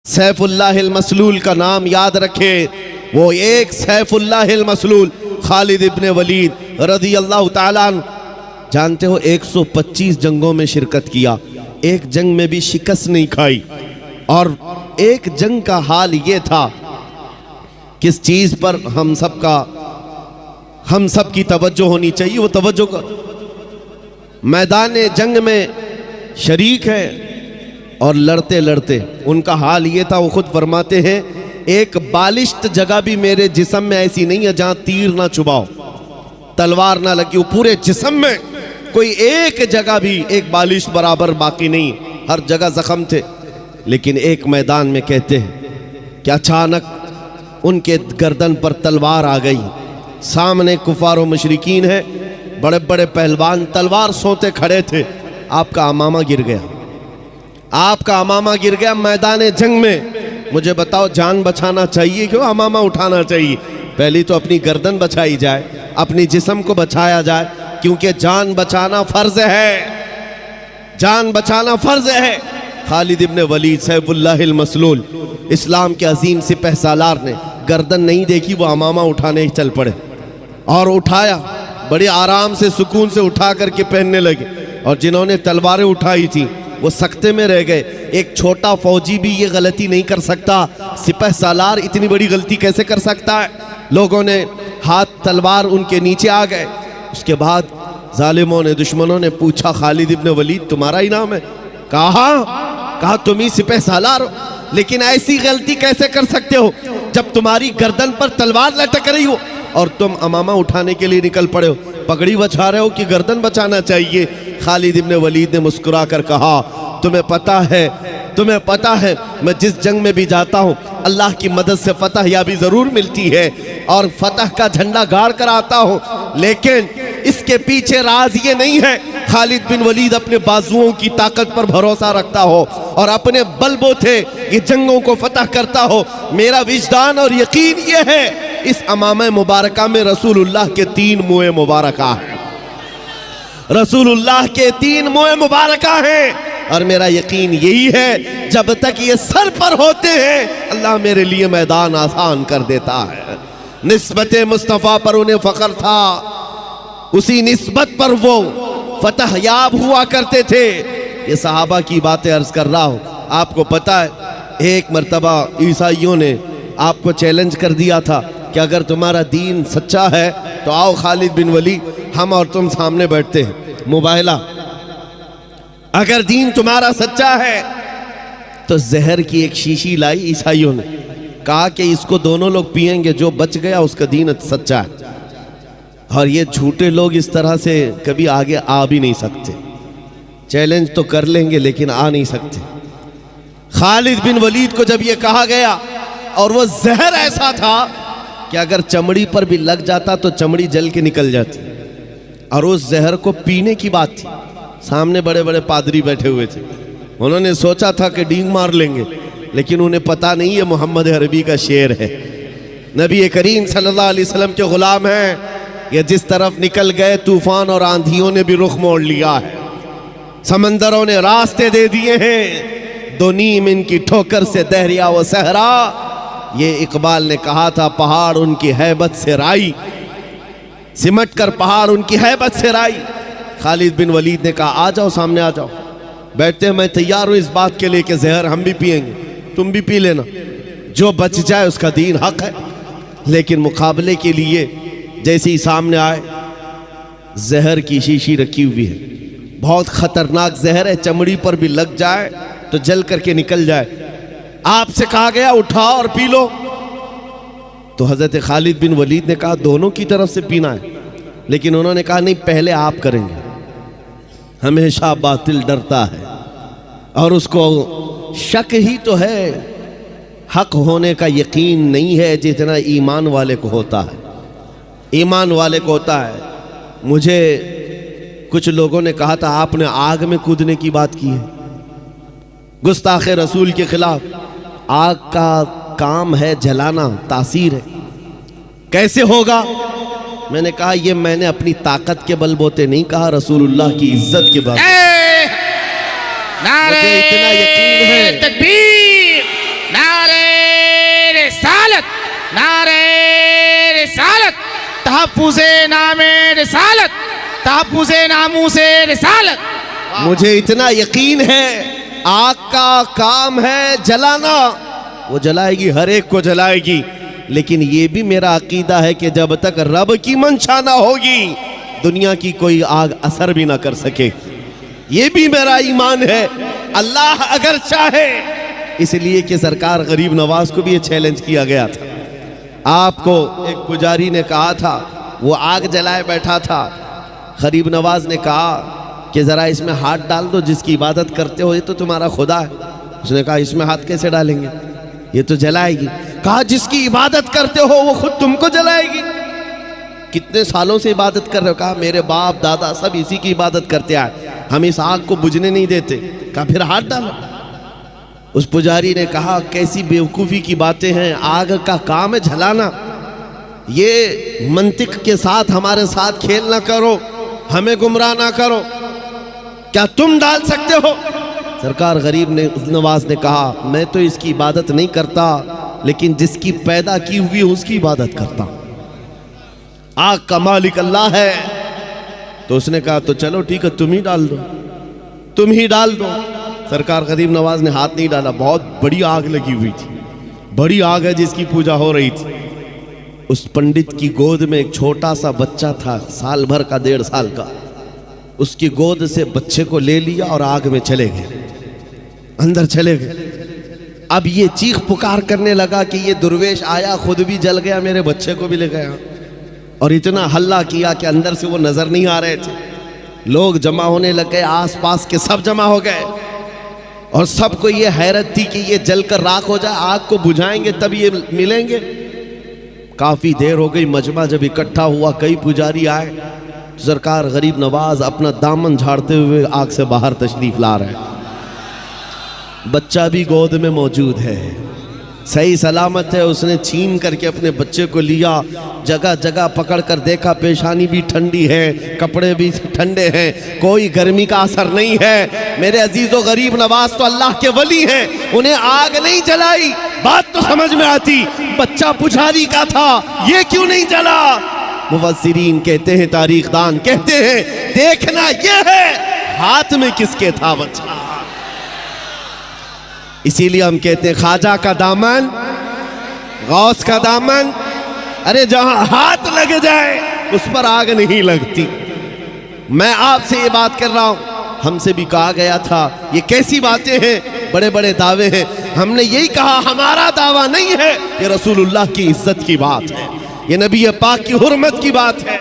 सैफुल्लाहिल मसलूल का नाम याद रखे। वो एक सैफुल्लाहिल मसलूल खालिद इब्ने वलीद रज़ी अल्लाह ताला अन्हु, जानते हो 125 जंगों में शिरकत किया, एक जंग में भी शिकस्त नहीं खाई। और एक जंग का हाल ये था, किस चीज पर हम सब की तवज्जो होनी चाहिए, वो तवज्जो कर। मैदान जंग में शरीक है और लड़ते लड़ते उनका हाल ये था, वो खुद फरमाते हैं एक बालिश्त जगह भी मेरे जिस्म में ऐसी नहीं है जहां तीर ना चुभाओ, तलवार ना लगी। वो पूरे जिस्म में कोई एक जगह भी एक बालिश बराबर बाकी नहीं, हर जगह जख्म थे। लेकिन एक मैदान में कहते हैं कि अचानक उनके गर्दन पर तलवार आ गई। सामने कुफार और मुशरिकीन है, बड़े बड़े पहलवान तलवार सोते खड़े थे। आपका अमामा गिर गया, आपका अमामा गिर गया मैदान जंग में। मुझे बताओ, जान बचाना चाहिए क्यों अमामा उठाना चाहिए? पहली तो अपनी गर्दन बचाई जाए, अपनी जिस्म को बचाया जाए, क्योंकि जान बचाना फर्ज है, जान बचाना फर्ज है। खालिद इब्ने वलीद सैफुल्लाहिल मसलूल, इस्लाम के अजीम सिपह सालार ने गर्दन नहीं देखी, वो अमामा उठाने ही चल पड़े और उठाया, बड़े आराम से सुकून से उठा करके पहनने लगे। और जिन्होंने तलवारें उठाई थी वो सकते में रह गए। एक छोटा फौजी भी ये गलती नहीं कर सकता, सिपह सालार इतनी बड़ी गलती कैसे कर सकता है? लोगों ने हाथ तलवार उनके नीचे आ गए। उसके बाद जालिमों ने, दुश्मनों ने पूछा, खालिद इब्ने वलीद तुम्हारा ही नाम है? कहा तुम ही सिपह सालार हो, लेकिन ऐसी गलती कैसे कर सकते हो जब तुम्हारी गर्दन पर तलवार लटक रही हो और तुम अमामा उठाने के लिए निकल पड़े हो? पगड़ी बचा रहे हो कि गर्दन बचाना चाहिए? खालिद इब्ने वलीद ने मुस्कुरा कर कहा, तुम्हें पता है मैं जिस जंग में भी जाता हूँ अल्लाह की मदद से फतह याबी जरूर मिलती है और फतह का झंडा गाड़ कर आता हूँ, लेकिन इसके पीछे राज ये नहीं है खालिद बिन वलीद अपने बाजुओं की ताकत पर भरोसा रखता हो और अपने बलबूते ये जंगों को फतह करता हो। मेरा विजदान और यकीन ये है, इस अमामे मुबारका में रसूलुल्लाह के 3 मुँह मुबारका है, रसूलुल्लाह के 3 मुँह मुबारका हैं। और मेरा यकीन यही है, जब तक ये सर पर होते हैं अल्लाह मेरे लिए मैदान आसान कर देता है। निस्बत मुस्तफ़ा पर उन्हें फख्र था, उसी निस्बत पर वो फतह याब हुआ करते थे। ये सहाबा की बातें अर्ज कर रहा हूँ। आपको पता है, एक मर्तबा ईसाइयों ने आपको चैलेंज कर दिया था कि अगर तुम्हारा दीन सच्चा है तो आओ खालिद बिन वलीद, हम और तुम सामने बैठते हैं मुबाहिला। अगर दीन तुम्हारा सच्चा है तो जहर की एक शीशी लाई ईसाइयों ने, कहा कि इसको दोनों लोग पिएंगे, जो बच गया उसका दीन सच्चा है। और ये झूठे लोग इस तरह से कभी आगे आ भी नहीं सकते, चैलेंज तो कर लेंगे लेकिन आ नहीं सकते। खालिद बिन वलीद को जब ये कहा गया, और वो जहर ऐसा था कि अगर चमड़ी पर भी लग जाता तो चमड़ी जल के निकल जाती, और उस जहर को पीने की बात थी। सामने बड़े बड़े पादरी बैठे हुए थे, उन्होंने सोचा था कि डींग मार लेंगे, लेकिन उन्हें पता नहीं है मोहम्मद अरबी का शेर है, नबी करीम सल्लल्लाहु अलैहि वसल्लम के गुलाम हैं। ये जिस तरफ निकल गए तूफान और आंधियों ने भी रुख मोड़ लिया है, समंदरों ने रास्ते दे दिए हैं, दो नीम इनकी ठोकर से दहरिया व सहरा। ये इकबाल ने कहा था, पहाड़ उनकी हैबत से राई, सिमट कर पहाड़ उनकी हैबत से राई। खालिद बिन वलीद ने कहा, आ जाओ सामने आ जाओ, बैठते हैं, मैं तैयार हूँ इस बात के लिए कि जहर हम भी पिएंगे, तुम भी पी लेना, जो बच जाए उसका दीन हक है। लेकिन मुकाबले के लिए जैसे ही सामने आए, जहर की शीशी रखी हुई है, बहुत खतरनाक जहर है, चमड़ी पर भी लग जाए तो जल करके निकल जाए। आपसे कहा गया उठाओ और पी लो। तो हजरत खालिद बिन वलीद ने कहा दोनों की तरफ से पीना है, लेकिन उन्होंने कहा नहीं, पहले आप करेंगे। हमेशा बातिल डरता है और उसको शक ही तो है, हक होने का यकीन नहीं है जितना ईमान वाले को होता है, ईमान वाले को होता है। मुझे कुछ लोगों ने कहा था आपने आग में कूदने की बात की है, गुस्ताखे रसूल के खिलाफ। आग का काम है जलाना, तासीर है, कैसे होगा? मैंने कहा ये मैंने अपनी ताकत के बलबूते नहीं कहा, रसूलुल्लाह की इज्जत के बलबूते। मुझे इतना यकीन है, तकबीर, नारे रिसालत, तहफ्फुज़े नामे रिसालत, तहफ्फुज़े नामूसे रिसालत। मुझे इतना यकीन है आग का काम है जलाना, वो जलाएगी, हर एक को जलाएगी, लेकिन ये भी मेरा अकीदा है कि जब तक रब की मंशा ना होगी दुनिया की कोई आग असर भी ना कर सके। ये भी मेरा ईमान है, अल्लाह अगर चाहे। इसलिए कि सरकार गरीब नवाज को भी ये चैलेंज किया गया था। आपको एक पुजारी ने कहा था, वो आग जलाए बैठा था, गरीब नवाज ने कहा कि जरा इसमें हाथ डाल दो, जिसकी इबादत करते हो ये तो तुम्हारा खुदा है। उसने कहा इसमें हाथ कैसे डालेंगे, ये तो जलाएगी। कहा जिसकी इबादत करते हो वो खुद तुमको जलाएगी। कितने सालों से इबादत कर रहे हो? कहा मेरे बाप दादा सब इसी की इबादत करते आए, हम इस आग को बुझने नहीं देते। कहा फिर हाथ डालो। उस पुजारी ने कहा कैसी बेवकूफ़ी की बातें हैं, आग का काम है जलाना, ये मंतिक के साथ हमारे साथ खेल ना करो, हमें गुमराह ना करो, क्या तुम डाल सकते हो? सरकार गरीब नवाज ने कहा मैं तो इसकी इबादत नहीं करता, लेकिन जिसकी पैदा की हुई उसकी इबादत करता। आग का मालिक अल्लाह है। तो उसने कहा तो चलो ठीक है, तुम ही डाल दो, तुम ही डाल दो। सरकार गरीब नवाज ने हाथ नहीं डाला। बहुत बड़ी आग लगी हुई थी, बड़ी आग है जिसकी पूजा हो रही थी। उस पंडित की गोद में एक छोटा सा बच्चा था, साल भर का, 1.5 साल का। उसकी गोद से बच्चे को ले लिया और आग में चले गए, अंदर चले गए। अब ये चीख पुकार करने लगा कि ये दुर्वेश आया, खुद भी जल गया, मेरे बच्चे को भी ले गया। और इतना हल्ला किया कि अंदर से वो नजर नहीं आ रहे थे। लोग जमा होने लग गए, आसपास के सब जमा हो गए, और सबको ये हैरत थी कि ये जलकर राख हो जाए, आग को बुझाएंगे तब ये मिलेंगे। काफी देर हो गई, मजमा जब इकट्ठा हुआ, कई पुजारी आए। सरकार गरीब नवाज अपना दामन झाड़ते हुए आग से बाहर तशरीफ ला रहे हैं। बच्चा भी गोद में मौजूद है, सही सलामत है। उसने छीन करके अपने बच्चे को लिया, जगह जगह पकड़ कर देखा, पेशानी भी ठंडी है, कपड़े भी ठंडे हैं, कोई गर्मी का असर नहीं है। मेरे अजीजों, गरीब नवाज तो अल्लाह के वली हैं, उन्हें आग नहीं जलाई। बात तो समझ में आती, बच्चा पुजारी का था, ये क्यों नहीं जला? मुफस्सिरीन कहते हैं, तारीखदान कहते हैं, देखना यह है हाथ में किसके था बच्चा। इसीलिए हम कहते हैं ख्वाजा का दामन, गौस का दामन, अरे जहां हाथ लग जाए उस पर आग नहीं लगती। मैं आपसे ये बात कर रहा हूं, हमसे भी कहा गया था ये कैसी बातें हैं, बड़े बड़े दावे हैं। हमने यही कहा हमारा दावा नहीं है, ये रसूलुल्लाह की इज्जत की बात है, ये नबी पाक की हुर्मत की बात है।